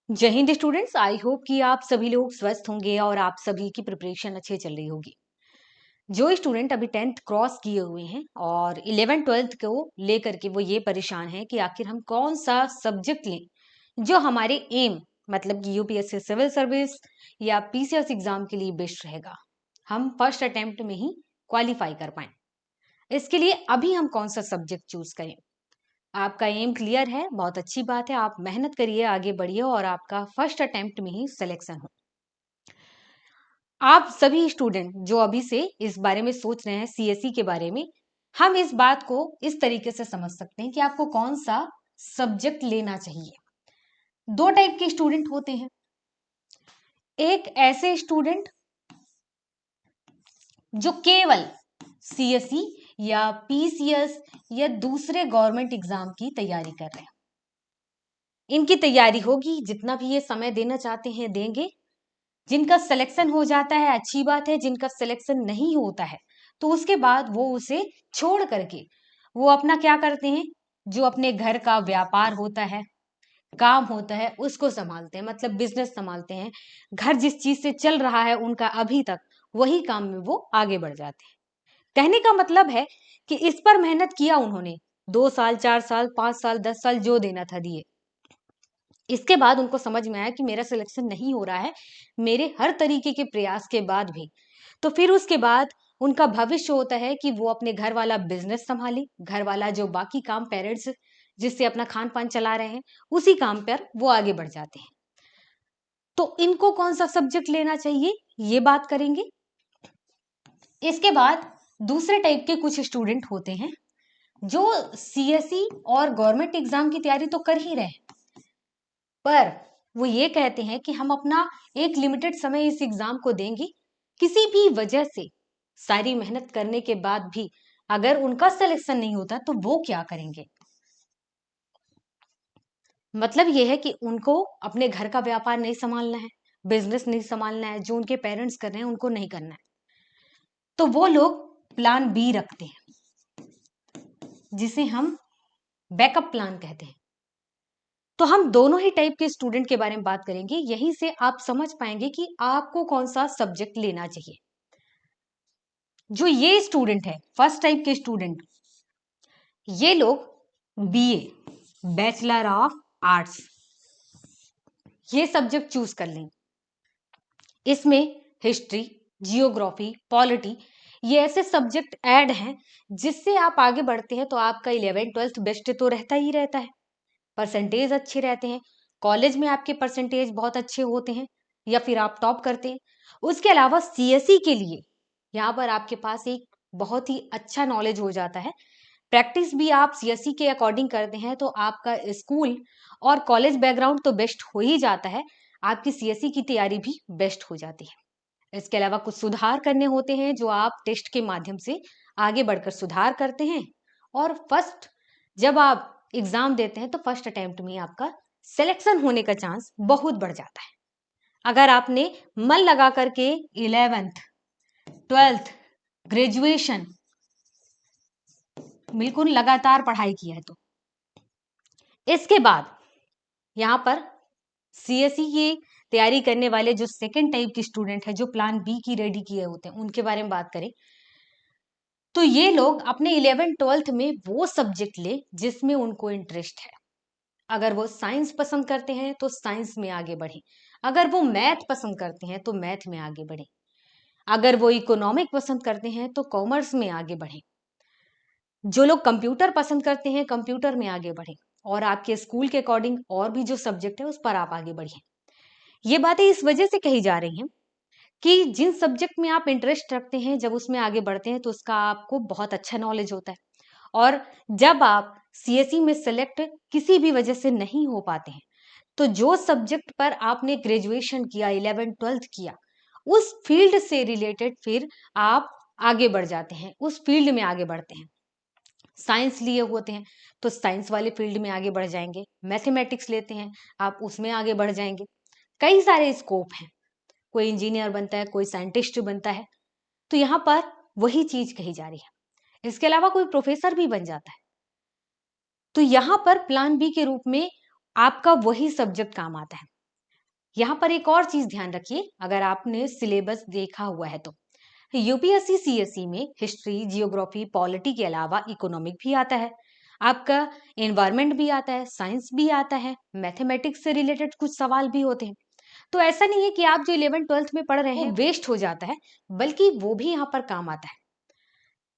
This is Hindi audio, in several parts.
जय हिंद स्टूडेंट्स। आई होप कि आप सभी लोग स्वस्थ होंगे और आप सभी की प्रिपरेशन अच्छे चल रही होगी। जो स्टूडेंट अभी 10th क्रॉस किए हुए हैं और 11 12th को लेकर के वो ये परेशान है कि आखिर हम कौन सा सब्जेक्ट लें जो हमारे एम मतलब कि यूपीएससी सिविल सर्विस या पीसीएस एग्जाम के लिए बेस्ट रहेगा, हम फर्स्ट अटेम्प्ट में ही क्वालिफाई कर पाए। इसके लिए अभी हम कौन सा सब्जेक्ट चूज करें? आपका एम क्लियर है, बहुत अच्छी बात है। आप मेहनत करिए, आगे बढ़िए और आपका फर्स्ट अटेम्प्ट में ही सिलेक्शन हो। आप सभी स्टूडेंट जो अभी से इस बारे में सोच रहे हैं सीएसई के बारे में, हम इस बात को इस तरीके से समझ सकते हैं कि आपको कौन सा सब्जेक्ट लेना चाहिए। दो टाइप के स्टूडेंट होते हैं। एक ऐसे स्टूडेंट जो केवल सीएसई या पीसीएस या दूसरे गवर्नमेंट एग्जाम की तैयारी कर रहे हैं। इनकी तैयारी होगी, जितना भी ये समय देना चाहते हैं देंगे। जिनका सिलेक्शन हो जाता है अच्छी बात है, जिनका सिलेक्शन नहीं होता है तो उसके बाद वो उसे छोड़ करके वो अपना क्या करते हैं, जो अपने घर का व्यापार होता है, काम होता है, उसको संभालते हैं, मतलब बिजनेस संभालते हैं। घर जिस चीज से चल रहा है उनका अभी तक, वही काम में वो आगे बढ़ जाते हैं। कहने का मतलब है कि इस पर मेहनत किया उन्होंने, 2 साल 4 साल 5 साल 10 साल जो देना था दिए। इसके बाद उनको समझ में आया कि मेरा सिलेक्शन नहीं हो रहा है, मेरे हर तरीके के प्रयास के बाद भी। तो फिर उसके बाद उनका भविष्य होता है कि वो अपने घर वाला बिजनेस संभाले, घर वाला जो बाकी काम पेरेंट्स जिससे अपना खान पान चला रहे हैं, उसी काम पर वो आगे बढ़ जाते हैं। तो इनको कौन सा सब्जेक्ट लेना चाहिए, ये बात करेंगे। इसके बाद दूसरे टाइप के कुछ स्टूडेंट होते हैं जो सीएसई और गवर्नमेंट एग्जाम की तैयारी तो कर ही रहे हैं, पर वो ये कहते हैं कि हम अपना एक लिमिटेड समय इस एग्जाम को देंगे। किसी भी वजह से सारी मेहनत करने के बाद भी अगर उनका सिलेक्शन नहीं होता तो वो क्या करेंगे। मतलब ये है कि उनको अपने घर का व्यापार नहीं संभालना है, बिजनेस नहीं संभालना है, जो उनके पेरेंट्स कर रहे हैं उनको नहीं करना है। तो वो लोग प्लान बी रखते हैं, जिसे हम बैकअप प्लान कहते हैं। तो हम दोनों ही टाइप के स्टूडेंट के बारे में बात करेंगे, यहीं से आप समझ पाएंगे कि आपको कौन सा सब्जेक्ट लेना चाहिए। जो ये स्टूडेंट है, फर्स्ट टाइप के स्टूडेंट, ये लोग बीए बैचलर ऑफ आर्ट्स ये सब्जेक्ट चूज कर लें। इसमें हिस्ट्री, जियोग्राफी, पॉलिटी ये ऐसे सब्जेक्ट ऐड हैं जिससे आप आगे बढ़ते हैं तो आपका 11 12th बेस्ट तो रहता ही रहता है, परसेंटेज अच्छे रहते हैं, कॉलेज में आपके परसेंटेज बहुत अच्छे होते हैं या फिर आप टॉप करते हैं। उसके अलावा सीएसई के लिए यहाँ पर आपके पास एक बहुत ही अच्छा नॉलेज हो जाता है। प्रैक्टिस भी आप सीएसई के अकॉर्डिंग करते हैं तो आपका स्कूल और कॉलेज बैकग्राउंड तो बेस्ट हो ही जाता है, आपकी सीएसई की तैयारी भी बेस्ट हो जाती है। इसके अलावा कुछ सुधार करने होते हैं जो आप टेस्ट के माध्यम से आगे बढ़कर सुधार करते हैं और फर्स्ट जब आप एग्जाम देते हैं तो फर्स्ट अटेम्प्ट में आपका सिलेक्शन होने का चांस बहुत बढ़ जाता है। अगर आपने मन लगा करके 11th 12th ग्रेजुएशन बिल्कुल लगातार पढ़ाई किया है तो इसके बाद यहाँ पर सीएसई की तैयारी करने वाले जो सेकेंड टाइप के स्टूडेंट है, जो प्लान बी की रेडी किए होते हैं, उनके बारे में बात करें तो ये लोग अपने 11 12th में वो सब्जेक्ट ले जिसमें उनको इंटरेस्ट है। अगर वो साइंस पसंद करते हैं तो साइंस में आगे बढ़े, अगर वो मैथ पसंद करते हैं तो मैथ में आगे बढ़े, अगर वो इकोनॉमिक पसंद करते हैं तो कॉमर्स में आगे बढ़े, जो लोग कंप्यूटर पसंद करते हैं कंप्यूटर में आगे बढ़े, और आपके स्कूल के अकॉर्डिंग और भी जो सब्जेक्ट है उस पर आप आगे बढ़िए। ये बातें इस वजह से कही जा रही हैं कि जिन सब्जेक्ट में आप इंटरेस्ट रखते हैं जब उसमें आगे बढ़ते हैं तो उसका आपको बहुत अच्छा नॉलेज होता है, और जब आप सीएसई में सेलेक्ट किसी भी वजह से नहीं हो पाते हैं तो जो सब्जेक्ट पर आपने ग्रेजुएशन किया 11 12th किया उस फील्ड से रिलेटेड फिर आप आगे बढ़ जाते हैं, उस फील्ड में आगे बढ़ते हैं। साइंस लिए होते हैं तो साइंस वाले फील्ड में आगे बढ़ जाएंगे, मैथमेटिक्स लेते हैं आप उसमें आगे बढ़ जाएंगे। कई सारे स्कोप हैं, कोई इंजीनियर बनता है, कोई साइंटिस्ट बनता है, तो यहाँ पर वही चीज कही जा रही है। इसके अलावा कोई प्रोफेसर भी बन जाता है। तो यहाँ पर प्लान बी के रूप में आपका वही सब्जेक्ट काम आता है। यहाँ पर एक और चीज ध्यान रखिए, अगर आपने सिलेबस देखा हुआ है तो यूपीएससी सीएसई में हिस्ट्री, जियोग्राफी, पॉलिटी के अलावा इकोनॉमिक भी आता है, आपका एनवायरमेंट भी आता है, साइंस भी आता है, मैथमेटिक्स से रिलेटेड कुछ सवाल भी होते हैं। तो ऐसा नहीं है कि आप जो 11th-12th में पढ़ रहे हैं वो वेस्ट हो जाता है, बल्कि वो भी यहाँ पर काम आता है।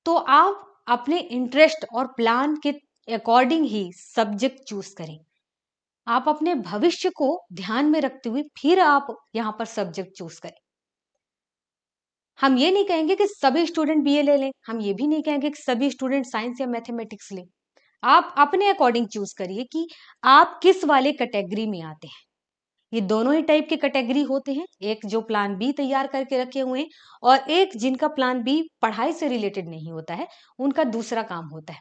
तो आप अपने इंटरेस्ट और प्लान के अकॉर्डिंग ही सब्जेक्ट चूज करें। आप अपने भविष्य को ध्यान में रखते हुए फिर आप यहाँ पर सब्जेक्ट चूज करें। हम ये नहीं कहेंगे कि सभी स्टूडेंट बीए ले लें, हम ये भी नहीं कहेंगे कि सभी स्टूडेंट साइंस या मैथमेटिक्स लें। आप अपने अकॉर्डिंग चूज करिए कि आप किस वाले कैटेगरी में आते हैं। ये दोनों ही टाइप के कैटेगरी होते हैं, एक जो प्लान बी तैयार करके रखे हुए हैं और एक जिनका प्लान बी पढ़ाई से रिलेटेड नहीं होता है, उनका दूसरा काम होता है।